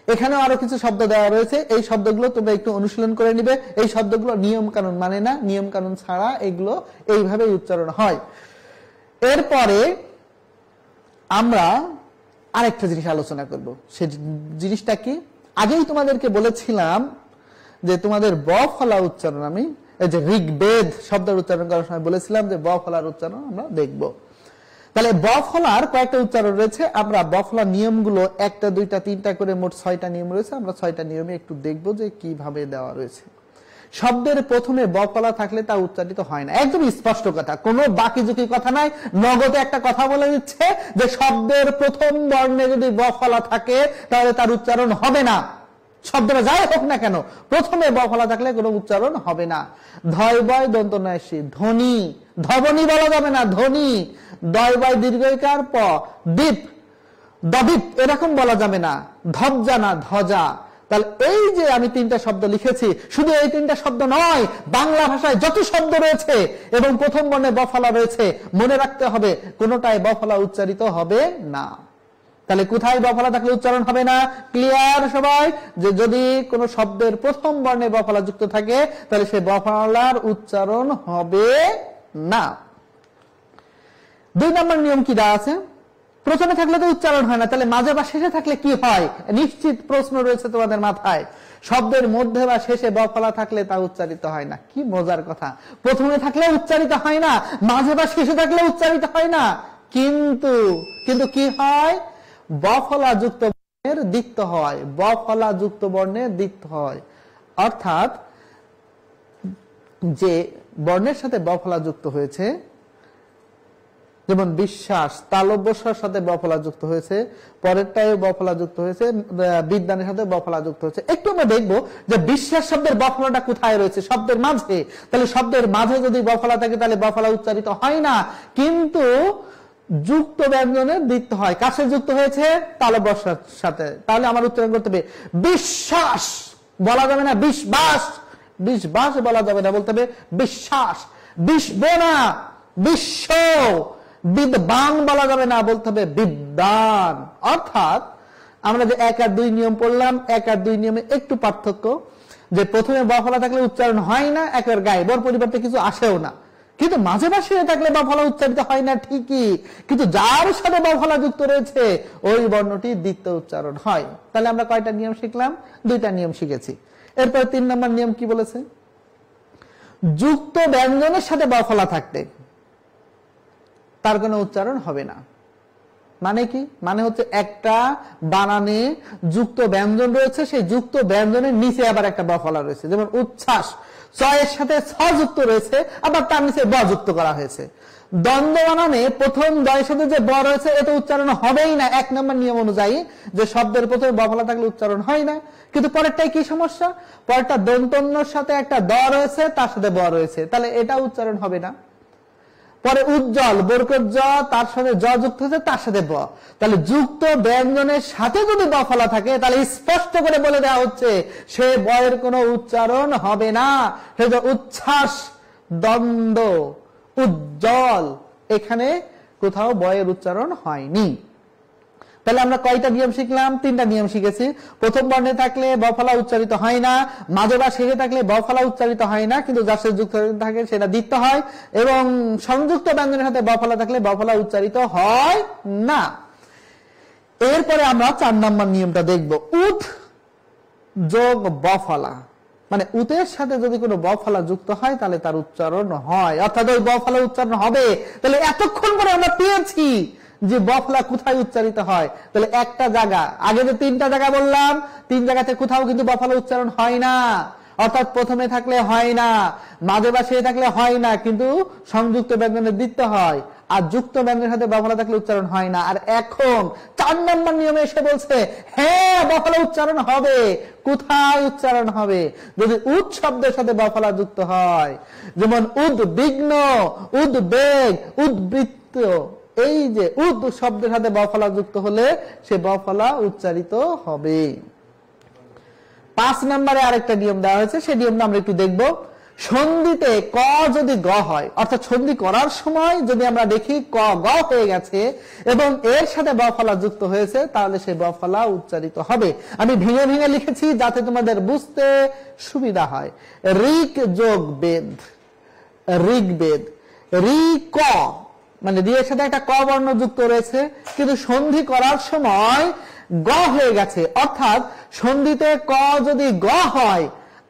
Speaker 1: এখানেও আরো কিছু শব্দ দেওয়া রয়েছে, এই শব্দগুলো তোমরা একটু অনুশীলন করে নিবে। এই শব্দগুলো নিয়ম কানুন মানে না, নিয়ম কানুন ছাড়া এগুলো এইভাবে উচ্চারণ হয়। এরপরে আমরা আরেকটা জিনিস আলোচনা করব। সেই জিনিসটা কি? আগেই তোমাদেরকে বলেছিলাম যে তোমাদের ব ফলা উচ্চারণ, আমি এই যে ঋগ্বেদ শব্দের উচ্চারণ করার সময় বলেছিলাম যে ব ফলার উচ্চারণ আমরা দেখব। তাহলে ব ফলার কয়েকটা উচ্চারণ রয়েছে, আমরা ব ফলার নিয়মগুলো একটা দুইটা তিনটা করে মোট 6টা নিয়ম রয়েছে, আমরা 6টা নিয়মে একটু দেখবো যে কিভাবে দেওয়া রয়েছে। শব্দের প্রথমে ব ফলা থাকলে তা উচ্চারিত হয় না, একদম স্পষ্ট কথা, কোনো বাকি ঝুঁকি কথা নাই। নগদে একটা কথা বলে দিচ্ছে যে শব্দের প্রথম বর্ণে যদি ব ফলা থাকে তাহলে তার উচ্চারণ হবে না, শব্দটা যাই হোক না কেন, প্রথমে ব ফলা থাকলে কোনো উচ্চারণ হবে না। ধয় বয় দন্ত নয়সী, ধ্বনি, ধবনি বলা যাবে না, ধ্বনি। দয় বয় দীর্ঘইকার প, দীপ, দদীপ এরকম বলা যাবে না, ধবজা না ধ্বজা। তাহলে এই যে আমি 3টা শব্দ লিখেছি, শুধু এই 3টা শব্দ নয়, বাংলা ভাষায় যত শব্দ রয়েছে এবং প্রথম বর্ণে ব ফলা রয়েছে, মনে রাখতে হবে কোনোটায় ব ফলা উচ্চারিত হবে না। তাহলে কোথায় ব ফলা থাকলে উচ্চারণ হবে না? ক্লিয়ার সবাই? যে যদি কোন শব্দের প্রথম বর্ণে ব ফলা যুক্ত থাকে তাহলে সেই ব ফলার উচ্চারণ হবে না। 2 নম্বর নিয়ম কি দেওয়া আছে? প্রথমে থাকলে তো উচ্চারণ হয় না, তাহলে মাঝে বা শেষে থাকলে কি হয়? নিশ্চিত প্রশ্ন রয়েছে তোমাদের মাথায়। শব্দের মধ্যে বা শেষে ব ফলা থাকলে তা উচ্চারিত হয় না। কি মজার কথা, প্রথমে থাকলে উচ্চারিত হয় না, মাঝে বা শেষে থাকলে উচ্চারিত হয় না, কিন্তু কি হয়? ব ফলা যুক্ত বর্ণের দ্বিত্ব হয়, ব ফলা যুক্ত বর্ণের দ্বিত্ব হয়। অর্থাৎ যে বর্ণের সাথে ব ফলা যুক্ত হয়েছে, যেমন বিশ্বাস, তালব্যস্বর সাথে ব ফলা যুক্ত হয়েছে, পরেরটায় ব ফলা যুক্ত হয়েছে, বিদ্যানের সাথে ব ফলা যুক্ত হয়েছে। একটু আমরা দেখবো যে বিশ্বাস শব্দের ব ফলাটা কোথায় রয়েছে? শব্দের মাঝে। তাহলে শব্দের মাঝে যদি ব ফলা থাকে তাহলে ব ফলা উচ্চারিত হয় না, কিন্তু যুক্ত ব্যঞ্জনের দ্বিত্ব হয়। কাছে যুক্ত হয়েছে? তালব্যস্বর সাথে। তাহলে আমার উচ্চারণ করতে হবে বিশ্বাস, বলা যাবে না বিশ্বাস, বিশ্বাস বলা যাবে না, বলতে হবে বিশ্বাস। বিশ্বনা, বিশ্ব, বিদ্বান বলা যাবে না, বলতে হবে বিদ্বান। অর্থাৎ আমরা যে 1 আর 2 নিয়ম পড়লাম, 1 আর 2 নিয়মে একটু পার্থক্য, যে প্রথমে ব ফলা থাকলে উচ্চারণ হয় না, একের গায়ে বর পরিবর্তে কিছু আসেও না, কিন্তু মাঝে মাঝে থাকলে ব ফলা উচ্চারিত হয় না ঠিকই, কিন্তু যার সাথে ব ফলা যুক্ত রয়েছে ওই বর্ণটি দ্বিতীয় উচ্চারণ হয়। তাহলে আমরা কয়টা নিয়ম শিখলাম? 2টা নিয়ম শিখেছি। এরপর 3 নম্বর নিয়ম কি বলেছে? যুক্ত ব্যঞ্জনের সাথে ব ফলা থাকতে তার কোনো উচ্চারণ হবে না। মানে কি? মানে হচ্ছে একটা বানানে যুক্ত ব্যঞ্জন রয়েছে, সেই যুক্ত ব্যঞ্জনের নিচে আবার একটা ব ফলা রয়েছে, যেমন উচ্ছ্বাস, চ এর সাথে ছ যুক্ত রয়েছে, আবার তার নিচে ব যুক্ত করা হয়েছে। দ্বন্দ্ব বানানে প্রথম দয়ের সাথে যে ব রয়েছে এটা উচ্চারণ হবেই না 1 নম্বর নিয়ম অনুযায়ী, যে শব্দের প্রথমে ব ফলা থাকলে উচ্চারণ হয় না। কিন্তু পরেরটাই কি সমস্যা, পরেরটা দন্তন্যর সাথে একটা দ রয়েছে, তার সাথে ব রয়েছে, তাহলে এটা উচ্চারণ হবে না। পরে উজ্জ্বল বরকত জ, তার সাথে জ যুক্ত হচ্ছে, তার সাথে ব, তাহলে যুক্ত ব্যঞ্জনের সাথে যদি ব ফলা থাকে তাহলে স্পষ্ট করে বলে দেওয়া হচ্ছে সে বয়ের কোনো উচ্চারণ হবে না। সে যে উচ্ছ্বাস, দ্বন্দ্ব, উজ্জ্বল, এখানে কোথাও বয়ের উচ্চারণ হয়নি। তাহলে আমরা কয়টা নিয়ম শিখলাম? 3টা নিয়ম শিখেছি। প্রথম বর্ণে থাকলে ব ফলা উচ্চারিত হয় না, মাঝে বা শেষে থাকলে ব ফলা উচ্চারিত হয় না, কিন্তু যার সাথে যুক্ত থাকে সেটা দ্বিত্ব হয়, এবং সংযুক্ত ব্যঞ্জনের সাথে ব ফলা থাকলে ব ফলা উচ্চারিত হয় না। এরপরে আমরা 4 নম্বর নিয়মটা দেখব, উৎ যোগ ব ফলা, মানে উতের সাথে যদি কোনো ব ফলা যুক্ত হয় তাহলে তার উচ্চারণ হয়, অর্থাৎ ওই ব ফলা উচ্চারণ হবে। তাহলে এতক্ষণ পরে আমরা পেয়েছি যে ব ফলা কোথায় উচ্চারিত হয়। তাহলে একটা জায়গা, আগে যে 3টা জায়গা বললাম, 3 জায়গাতে কোথাও কিন্তু ব ফলা উচ্চারণ হয় না, অর্থাৎ প্রথমে থাকলে হয় না, মাঝে বা শেষে থাকলে হয় না, কিন্তু সংযুক্ত ব্যঞ্জনের দ্বিত্ব হয়, আর যুক্ত ব্যঞ্জনের সাথে ব ফলা থাকলে উচ্চারণ হয় না। আর এখন 4 নম্বর নিয়মে এসে বলছে হ্যাঁ ব ফলা উচ্চারণ হবে। কোথায় উচ্চারণ হবে? যদি উদ শব্দের সাথে ব ফলা যুক্ত হয়, যেমন উদ্বিগ্ন, উদ্বেগ, উদ্বৃত্ত, এই যে উদ শব্দের সাথে ব ফলা যুক্ত হলে সে ব ফলা উচ্চারিত হবে। 5 নম্বরে আরেকটা নিয়ম দেওয়া হয়েছে, সেই নিয়মটা আমরা একটু দেখব। সন্ধিতে ক যদি গ হয়, অর্থাৎ সন্ধি করার সময় যদি আমরা দেখি ক গ হয়ে গেছে এবং এর সাথে ব ফলা যুক্ত হয়েছে, তাহলে সেই ব ফলা উচ্চারিত হবে। আমি ভেঙে ভেঙে লিখেছি যাতে তোমাদের বুঝতে সুবিধা হয়। ঋক যোগ বেদ, ঋগ্বেদ, ঋ ক, মানে রি এর সাথে একটা ক বর্ণ যুক্ত রয়েছে, কিন্তু সন্ধি করার সময় গ হয়ে গেছে, অর্থাৎ সন্ধিতে ক যদি গ হয়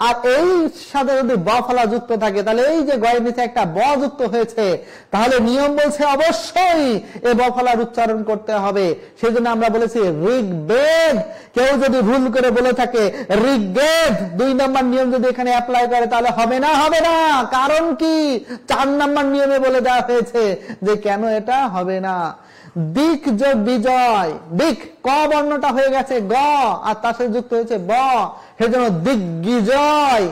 Speaker 1: আর এই সাথে যদি ব ফলা যুক্ত থাকে, তাহলে এই যে গয়ের নিচে একটা ব যুক্ত হয়েছে, তাহলে নিয়ম বলছে অবশ্যই এ ব ফলার উচ্চারণ করতে হবে। সেই জন্য আমরা বলেছি ঋগ্বেদ। কেউ যদি ভুল করে বলে থাকে ঋগ্বেদ, 2 নম্বর নিয়ম যদি এখানে অ্যাপ্লাই করে তাহলে হবে না, হবে না। কারণ কি? 4 নম্বর নিয়মে বলে দেওয়া হয়েছে যে কেন এটা হবে না। দিক যোগ বিজয়, দিক ক বর্ণটা হয়ে গেছে গ আর তার সাথে যুক্ত হয়েছে ব, সেজন্য দিগ্বিজয়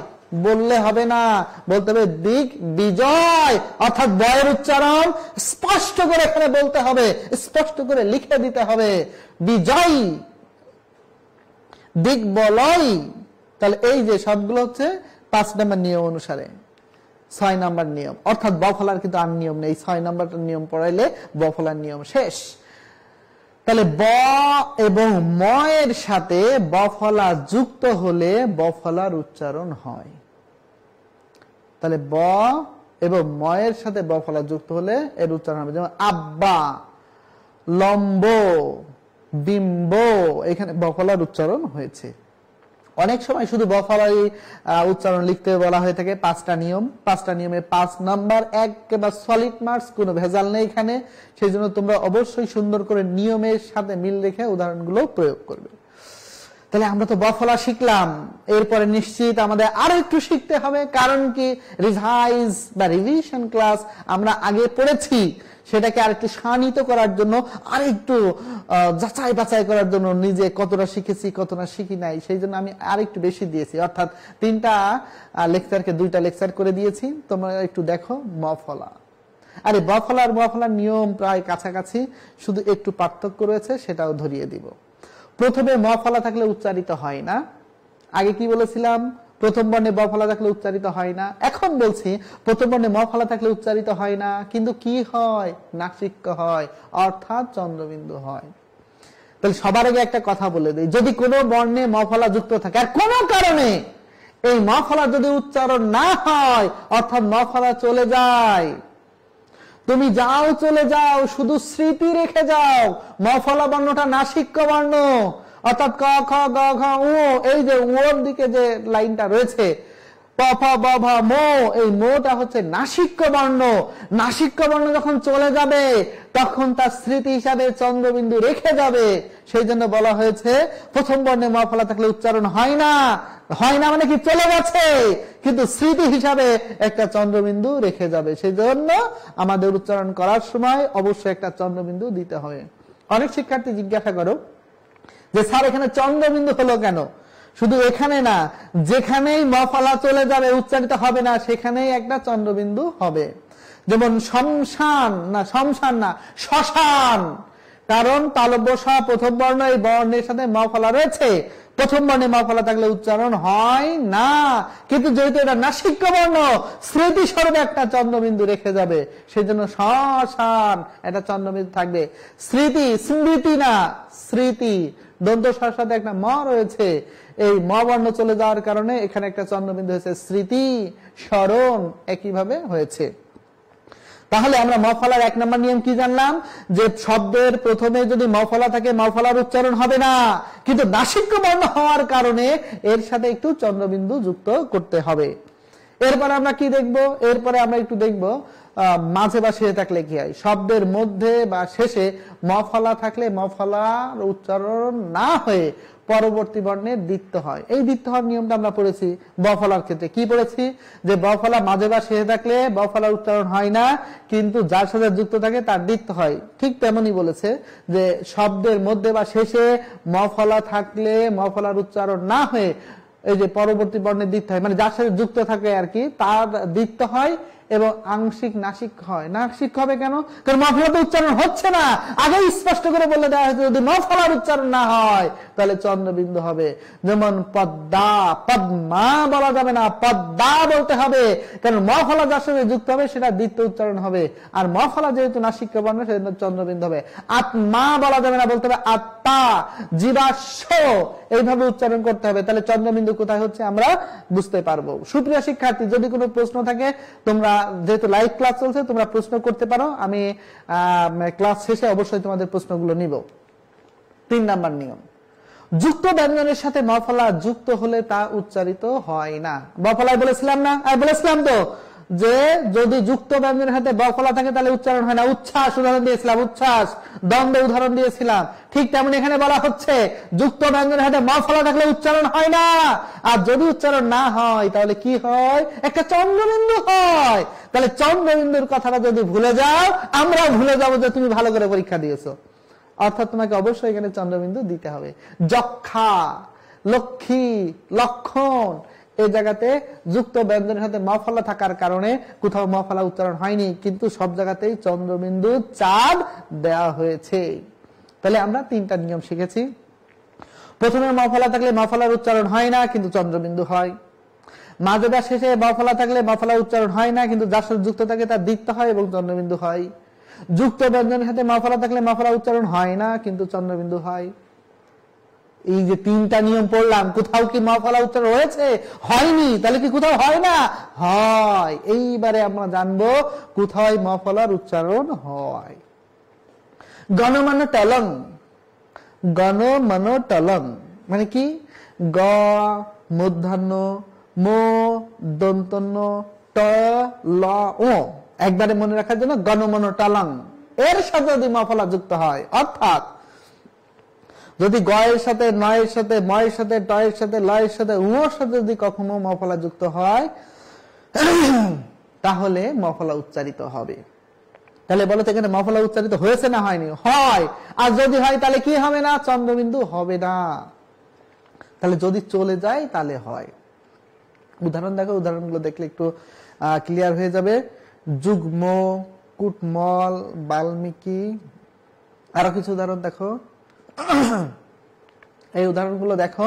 Speaker 1: বললে হবে না, বলতে হবে দিক বিজয়, অর্থাৎ বয়ের উচ্চারণ স্পষ্ট করে এখানে বলতে হবে, স্পষ্ট করে লিখে দিতে হবে বিজয়, দিক বলয়। তাহলে এই যে সবগুলো হচ্ছে 5 নম্বর নিয়ম অনুসারে। 6 নম্বর নিয়ম, অর্থাৎ ব ফলার কিন্তু আর নিয়ম নেই, 6 নম্বরটা নিয়ম পড়াইলে ব ফলার নিয়ম শেষ। তাহলে ব এবং ম এর সাথে ব ফলা যুক্ত হলে ব ফলার উচ্চারণ হয়। তাহলে ব এবং ম এর সাথে ব ফলা যুক্ত হলে এর উচ্চারণ হবে, যেমন আব্বা, লম্ব, বিম্ব, এখানে ব ফলার উচ্চারণ হয়েছে। অনেক সময় শুধু ব ফলাই উচ্চারণ লিখতে বলা হয়ে থাকে। 5টা নিয়ম, 5টা নিয়মে 5 নাম্বার, একেবারে সলিড মার্কস, কোনো ভেজাল নেই এখানে। সেই জন্য তোমরা অবশ্যই সুন্দর করে নিয়মের সাথে মিল রেখে উদাহরণগুলো প্রয়োগ করবে। তাহলে আমরা তো ব ফলা শিখলাম, এরপরে নিশ্চিত আমাদের আরো একটু শিখতে হবে। কারণ কি? রিভাইজ বা রিভিশন ক্লাস আমরা আগে পড়েছি, সেটাকে আরেকটু শানিত করার জন্য, আরেকটু যাচাই বাছাই করার জন্য নিজে কতটা শিখেছি কতটা শিখি নাই, সেই জন্য আমি আরেকটু বেশি দিয়েছি, অর্থাৎ 3টা লেকচারকে 2টা লেকচার করে দিয়েছি। তোমরা একটু দেখো ম ফলা, আরে ব ফলার ম ফলার নিয়ম প্রায় কাছাকাছি, শুধু একটু পার্থক্য রয়েছে, সেটাও ধরিয়ে দিব। প্রথমে ম ফলা থাকলে উচ্চারিত হয় না, আগে কি বলেছিলাম? প্রথম বর্ণে ব ফলা থাকলে উচ্চারিত হয় না। এখন বলছি প্রথম বর্ণে ম ফলা থাকলে উচ্চারিত হয় না, কিন্তু কি হয়? নাসিক্য হয়, অর্থাৎ চন্দ্রবিন্দু হয়। তাহলে সবার আগে একটা কথা বলে দিই, যদি কোনো বর্ণে ম ফলা যুক্ত থাকে আর কোনো কারণে এই ম ফলা যদি উচ্চারণ না হয়, অর্থাৎ ম ফলা চলে যায়, তুমি যাও চলে যাও, শুধু স্মৃতি রেখে যাও ম ফলা বর্ণটা নাসিক্য বর্ণ, অর্থাৎ ক খ গ ঘ উ, এই যে ওর দিকে যে লাইনটা রয়েছে প ফ ব ভ মো, এই মোটা হচ্ছে নাসিক্য বর্ণ। নাসিক্য বর্ণ যখন চলে যাবে তখন তার স্মৃতি হিসাবে চন্দ্রবিন্দু রেখে যাবে। সেই জন্য বলা হয়েছে প্রথম বর্ণে ম ফলা থাকলে উচ্চারণ হয় না। হয় না মানে কি, চলে গেছে, কিন্তু স্মৃতি হিসাবে একটা চন্দ্রবিন্দু রেখে যাবে। সেই জন্য আমাদের উচ্চারণ করার সময় অবশ্যই একটা চন্দ্রবিন্দু দিতে হবে। অনেক শিক্ষার্থী জিজ্ঞাসা করো যে স্যার এখানে চন্দ্রবিন্দু হলো কেন? শুধু এখানে না, যেখানেই ম ফলা চলে যাবে উচ্চারিত হবে না সেখানেই একটা চন্দ্রবিন্দু হবে। যেমন শমশান না, শমশান না, শ্মশান, কারণ তালব্য স প্রথম বর্ণ, এই বর্ণের সাথে ম ফলা রয়েছে। প্রথম বর্ণে ম ফলা থাকলে উচ্চারণ হয় না, কিন্তু যেহেতু এটা নাসিক্য বর্ণ স্মৃতি স্বরূপে একটা চন্দ্রবিন্দু রেখে যাবে, সেই জন্য শ্মশান একটা চন্দ্রবিন্দু থাকবে। স্মৃতি, স্মৃতি না, স্মৃতি, দন্ত স্বর সাথে একটা ম রয়েছে, এই ম বর্ণ চলে যাওয়ার কারণে এখানে একটা চন্দ্রবিন্দু হয়েছে। স্মৃতি, স্মরণ একইভাবে হয়েছে। তাহলে আমরা ম ফলার 1 নম্বর নিয়ম কি জানলাম? যে শব্দের প্রথমে যদি ম ফলা থাকে ম ফলার উচ্চারণ হবে না, কিন্তু নাসিক্য বর্ণ হওয়ার কারণে এর সাথে একটু চন্দ্রবিন্দু যুক্ত করতে হবে। এরপরে আমরা কি দেখব? এরপরে আমরা একটু দেখব মাঝে বা শেষে থাকলে কি হয়। শব্দের মধ্যে বা শেষে ম ফলা থাকলে ম ফলার উচ্চারণ না হয়ে পরবর্তী বর্ণের দ্বিত্ব হয়। এই দ্বিত্ব হওয়ার নিয়মটা আমরা পড়েছি ব ফলার ক্ষেত্রে। কি পড়েছি? যে ব ফলা মাঝে বা শেষে থাকলে ব ফলার উচ্চারণ হয় না, কিন্তু যার সাথে যুক্ত থাকে তার দ্বিত্ব হয়। ঠিক তেমনি বলেছে যে শব্দের মধ্যে বা শেষে ম ফলা থাকলে ম ফলার উচ্চারণ না হয়ে এই যে পরবর্তী বর্ণের দ্বিত্ব হয়, মানে যার সাথে যুক্ত থাকে আর কি, তার দ্বিত্ব হয় এবং আংশিক নাসিক হয়। নাসিক হবে কেন? কারণ ম ফলার উচ্চারণ হচ্ছে না। আগে স্পষ্ট করে বলে দেওয়া হয়েছে যদি ম ফলার উচ্চারণ না হয় তাহলে চন্দ্রবিন্দু হবে। যেমন পদ্মা, পদ্মা বলা যাবে না, পদ্মা বলতে হবে, কারণ ম ফলা যার সাথে যুক্ত হবে সেটা দ্বিত্ব উচ্চারণ হবে। আর ম ফলা যেহেতু নাসিক বর্ণ সেজন্য চন্দ্রবিন্দু হবে। আত্মা বলা যাবে না, বলতে হবে আত্মা, জীবাশ্ম, এইভাবে উচ্চারণ করতে হবে। তাহলে চন্দ্রবিন্দু কোথায় হচ্ছে আমরা বুঝতে পারবো। সুপ্রিয় শিক্ষার্থী, যদি কোনো প্রশ্ন থাকে তোমরা, যেহেতু লাইভ ক্লাস চলছে, তোমরা প্রশ্ন করতে পারো। আমি ক্লাস শেষে অবশ্যই তোমাদের প্রশ্নগুলো নিব। 3 নাম্বার নিয়ম, যুক্ত ব্যঞ্জনের সাথে ম ফলা যুক্ত হলে তা উচ্চারিত হয় না। ব ফলায় বলেছিলাম না, বলেছিলাম তো যে যদি যুক্ত ব্যঞ্জনের সাথে ব ফলা থাকে তাহলে উচ্চারণ হয় না। উচ্ছ্বাস উদাহরণ দিয়েছিলাম, উচ্ছ্বাস, দ্বন্দ্ব উদাহরণ দিয়েছিলাম। ঠিক তেমনি এখানে বলা হচ্ছে যুক্ত ব্যঞ্জনের সাথে ম ফলা থাকলে উচ্চারণ হয় না, আর যদি উচ্চারণ না হয় তাহলে কি হয়? একটা চন্দ্রবিন্দু হয়। তাহলে চন্দ্রবিন্দুর কথাটা যদি ভুলে যাও, আমরা ভুলে যাবো যে তুমি ভালো করে পরীক্ষা দিয়েছো। অর্থাৎ তোমাকে অবশ্যই এখানে চন্দ্রবিন্দু দিতে হবে। যক্ষা, লক্ষ্মী, লক্ষণ, এই জায়গাতে যুক্ত ব্যঞ্জনের সাথে ম ফলা থাকার কারণে কোথাও ম ফলা উচ্চারণ হয়নি, কিন্তু সব জায়গাতেই চন্দ্রবিন্দু চাঁদ দেওয়া হয়েছে। তাহলে আমরা 3টা নিয়ম শিখেছি। প্রথমে ম ফলা থাকলে ম ফলার উচ্চারণ হয় না, কিন্তু চন্দ্রবিন্দু হয়। মাঝে বা শেষে ম ফলা থাকলে ম ফলা উচ্চারণ হয় না, কিন্তু যার সাথে যুক্ত থাকে তার দ্বিত্ব হয় এবং চন্দ্রবিন্দু হয়। যুক্ত ব্যঞ্জনের সাথে ম ফলা থাকলে ম ফলা উচ্চারণ হয় না, কিন্তু চন্দ্রবিন্দু হয়। এই যে 3টা নিয়ম পড়লাম, কোথাও কি ম ফলা উচ্চারণ হয়েছে? হয়নি। তাহলে কি কোথাও হয় না? হয়। এইবারে আমরা জানবো কোথায় ম ফলার উচ্চারণ হয়। গণমান টলং, গণমান টলং মানে কি? গ মূর্ধন্য, মো দন্তন্য, ট ল ও, একবারে মনে রাখার জন্য গণমান টলং এর সাথে যদি ম ফলা যুক্ত হয়, অর্থাৎ যদি গ এর সাথে, ন এর সাথে, ম এর সাথে, ট এর সাথে, ল এর সাথে, উ এর সাথে যদি কখনো ম ফলা যুক্ত হয় তাহলে ম ফলা উচ্চারিত হবে। তাহলে বলো তো এখানে ম ফলা উচ্চারিত হয়েছে না হয়নি? হয়। আর যদি হয় তাহলে কি হবে না? চন্দ্রবিন্দু হবে না। তাহলে যদি চলে যায় তাহলে হয়। উদাহরণ দেখো, উদাহরণগুলো দেখলে একটু ক্লিয়ার হয়ে যাবে। যুগ্ম, কুটমল, বাল্মীকি, আরো কিছু উদাহরণ দেখো। এই উদাহরণগুলো দেখো,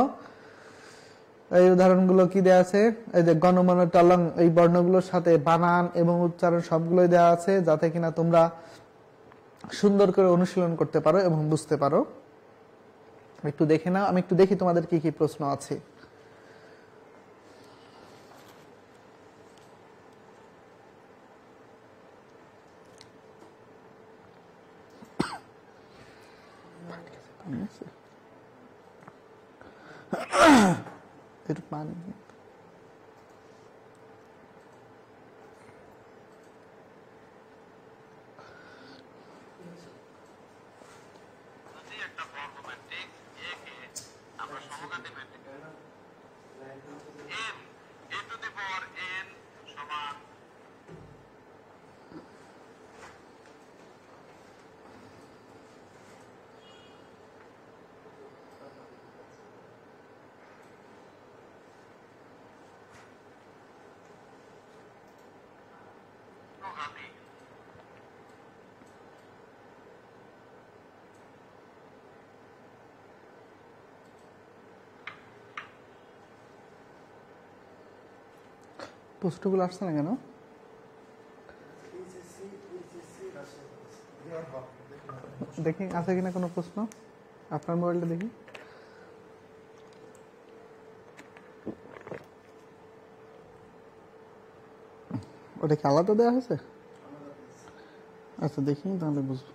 Speaker 1: এই উদাহরণগুলো কি দেয়া আছে? এই যে গণমান টলং, এই বর্ণগুলোর সাথে বানান এবং উচ্চারণ সবগুলোই দেওয়া আছে, যাতে কিনা তোমরা সুন্দর করে অনুশীলন করতে পারো এবং বুঝতে পারো। একটু দেখে নাও, আমি একটু দেখি তোমাদের কি কি প্রশ্ন আছে। প্রশ্নগুলো আসছে না কেন? দেখি আছে কিনা কোনো প্রশ্ন, আপনার মোবাইলটা দেখি। ওটা কি আলাদা দেওয়া হয়েছে? আচ্ছা দেখি তাহলে বুঝবো।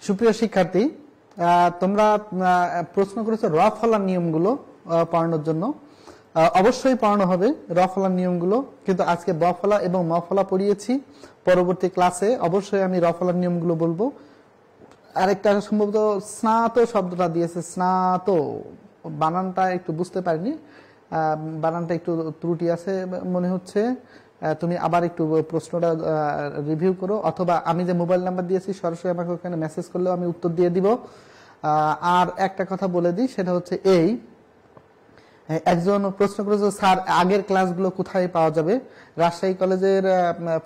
Speaker 1: সুপ্রিয় শিক্ষার্থী, তোমরা প্রশ্ন করেছো র ফলার নিয়মগুলো পড়ানোর জন্য। অবশ্যই পড়ানো হবে র ফলার নিয়মগুলো, কিন্তু আজকে ব ফলা এবং ম ফলা পড়িয়েছি। পরবর্তী ক্লাসে অবশ্যই আমি র ফলার নিয়মগুলো বলবো। আরেকটা সম্ভবত স্নাত শব্দটা দিয়েছে, স্নাত, বানানটা একটু বুঝতে পারিনি, বানানটা একটু ত্রুটি আছে মনে হচ্ছে। তুমি আবার একটু প্রশ্নটা রিভিউ করো, অথবা আমি যে মোবাইল নাম্বার দিয়েছি সরাসরি আমাকে ওখানে মেসেজ করলেও আমি উত্তর দিয়ে দিব। আর একটা কথা বলে দিই, সেটা হচ্ছে এই, একজন প্রশ্ন করেছে স্যার আগের ক্লাসগুলো কোথায় পাওয়া যাবে? রাজশাহী কলেজের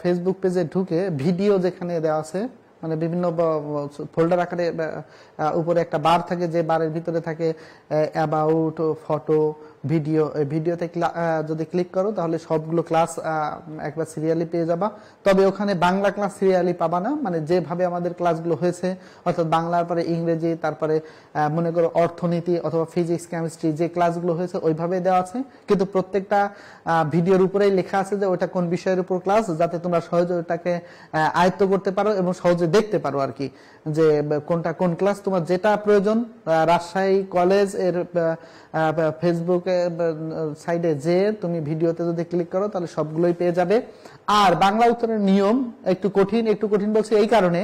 Speaker 1: ফেসবুক পেজে ঢুকে ভিডিও যেখানে দেওয়া আছে, মানে বিভিন্ন ফোল্ডার আকারে উপরে একটা বার থাকে, যে বারের ভিতরে থাকে অ্যাবাউট, ফটো, ভিডিও। ভিডিওতে যদি ক্লিক করো তাহলে সবগুলো ক্লাস একবার সিরিয়ালি পেয়ে যাবা। তবে ওখানে বাংলা ক্লাস সিরিয়ালি পাবা না, মানে যেভাবে আমাদের ক্লাসগুলো হয়েছে, অর্থাৎ বাংলার পরে ইংরেজি, তারপরে মনে করো অর্থনীতি অথবা ফিজিক্স, কেমিস্ট্রি, যে ক্লাসগুলো হয়েছে ওইভাবে দেওয়া আছে। কিন্তু প্রত্যেকটা ভিডিওর উপরেই লেখা আছে যে ওটা কোন বিষয়ের উপর ক্লাস, যাতে তোমরা সহজে ওটাকে আয়ত্ত করতে পারো এবং সহজে দেখতে পারো আর কি, যে কোনটা কোন ক্লাস তোমার যেটা প্রয়োজন। রাজশাহী কলেজ এর ফেসবুকে সাইডে যে তুমি ভিডিওতে যদি ক্লিক করো তাহলে সবগুলোই পেয়ে যাবে। আর বাংলা উত্তরের নিয়ম একটু কঠিন বলছি এই কারণে,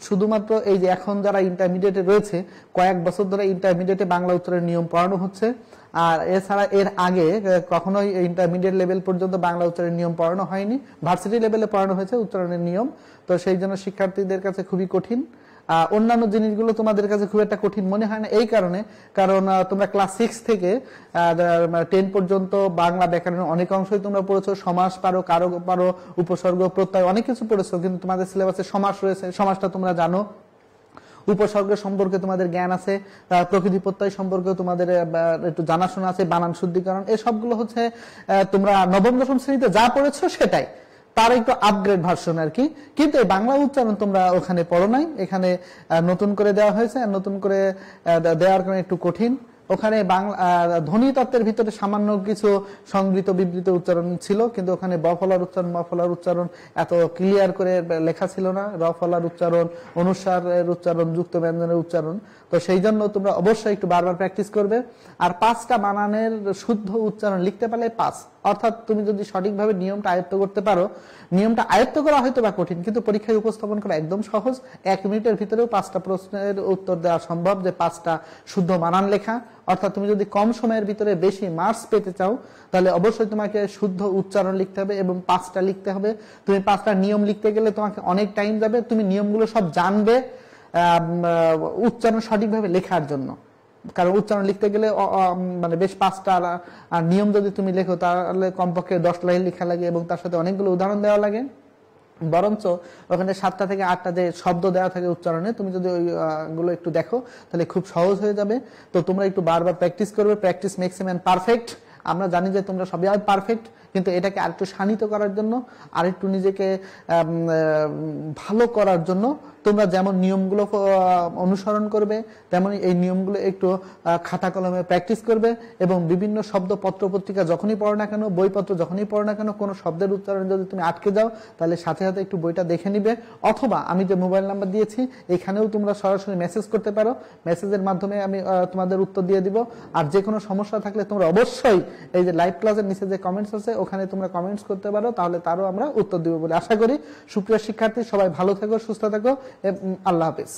Speaker 1: শুধুমাত্র এই যে এখন যারা ইন্টারমিডিয়েটে রয়েছে, কয়েক বছর ধরে ইন্টারমিডিয়েটে বাংলা উত্তরের নিয়ম পড়ানো হচ্ছে। আর এছাড়া এর আগে কখনোই ইন্টারমিডিয়েট লেভেল পর্যন্ত বাংলা উচ্চারণের নিয়ম পড়ানো হয়নি, ভার্সিটি লেভেলে পড়ানো হয়েছে উচ্চারণের নিয়ম। তো সেই জন্য শিক্ষার্থীদের কাছে খুবই কঠিন। অন্যান্য জিনিসগুলো তোমাদের কাছে খুব একটা কঠিন মনে হয় না, এই কারণে, কারণ তোমরা ক্লাস 6 থেকে 10 পর্যন্ত বাংলা ব্যাকরণের অনেক অংশই তোমরা পড়েছো, সমাস পারো, কারক পারো, উপসর্গ, প্রত্যয়, অনেক কিছু পড়েছো। কিন্তু তোমাদের সিলেবাসে সমাস রয়েছে, সমাসটা তোমরা জানো, উপসর্গ সম্পর্কে তোমাদের জ্ঞান আছে, প্রকৃতি প্রত্যয় সম্পর্কে তোমাদের একটু জানাশোনা আছে, বানান শুদ্ধিকরণ, এই সবগুলো হচ্ছে তোমরা নবম দশম শ্রেণীতে যা পড়েছো সেটাই, তার একটু আপগ্রেড ভার্সন আর কি। কিন্তু এই বাংলা উচ্চারণ তোমরা ওখানে পড়ো নাই, এখানে নতুন করে দেওয়া হয়েছে। নতুন করে দেওয়ার কারণে একটু কঠিন। ওখানে বাংলা ধ্বনি তত্ত্বের ভিতরে সামান্য কিছু সংগৃহীত বিবৃত উচ্চারণ ছিল, কিন্তু ওখানে ব ফলার উচ্চারণ, ম ফলার উচ্চারণ এত ক্লিয়ার করে লেখা ছিল না। র ফলার উচ্চারণ, অনুসারের উচ্চারণ, যুক্ত ব্যঞ্জনের উচ্চারণ। তো সেই জন্য তোমরা অবশ্যই একটু বারবার প্র্যাকটিস করবে। আর 5টা বানানের শুদ্ধ উচ্চারণ লিখতে পারলে পাস, অর্থাৎ তুমি যদি সঠিকভাবে নিয়মটা আয়ত্ত করতে পারো। নিয়মটা আয়ত্ত করা হয়তো বা কঠিন, কিন্তু পরীক্ষায় উপস্থাপন করা একদম সহজ। 1 মিনিটের ভিতরেও 5টা প্রশ্নের উত্তর দেওয়া সম্ভব, যে 5টা শুদ্ধ বানান লেখা। অর্থাৎ তুমি যদি কম সময়ের ভিতরে বেশি মার্কস পেতে চাও, তাহলে অবশ্যই তোমাকে শুদ্ধ উচ্চারণ লিখতে হবে এবং 5টা লিখতে হবে। তুমি 5টা নিয়ম লিখতে গেলে তোমাকে অনেক টাইম যাবে, তুমি নিয়মগুলো সব জানবে উচ্চারণ সঠিকভাবে লেখার জন্য। কারণ উচ্চারণ লিখতে গেলে মানে বেশ 5টা নিয়ম যদি তুমি লেখো, তাহলে কমপক্ষে 10 লাইন লেখা লাগে এবং তার সাথে অনেকগুলো উদাহরণ দেওয়া লাগে। বরঞ্চ ওখানে 7টা থেকে 8টা যে শব্দ দেওয়া থাকে উচ্চারণে, তুমি যদি ওইগুলো একটু দেখো তাহলে খুব সহজ হয়ে যাবে। তো তোমরা একটু বারবার প্র্যাকটিস করবে, practice makes a man perfect. আমরা জানি যে তোমরা সবাই পারফেক্ট, কিন্তু এটাকে আরেকটু শানিত করার জন্য, আরেকটু নিজেকে ভালো করার জন্য তোমরা যেমন নিয়মগুলো অনুসরণ করবে, তেমনি এই নিয়মগুলো একটু খাতা কলমে প্র্যাকটিস করবে এবং বিভিন্ন শব্দ পত্র পত্রিকা যখনই পড়ো না কেন, বইপত্র যখনই পড়ো না কেন, কোনো শব্দের উচ্চারণ যদি তুমি আটকে যাও তাহলে সাথে সাথে একটু বইটা দেখে নিবে, অথবা আমি যে মোবাইল নাম্বার দিয়েছি এখানেও তোমরা সরাসরি মেসেজ করতে পারো, মেসেজের মাধ্যমে আমি তোমাদের উত্তর দিয়ে দিব। আর যে কোনো সমস্যা থাকলে তোমরা অবশ্যই এই যে লাইভ ক্লাসের নিচে যে কমেন্টস আছে ওখানে তোমরা কমেন্টস করতে পারো, তাহলে তারও আমরা উত্তর দিব বলে আশা করি। সুপ্রিয় শিক্ষার্থী, সবাই ভালো থেকো, সুস্থ থেকো, আল্লাহ হাফেজ।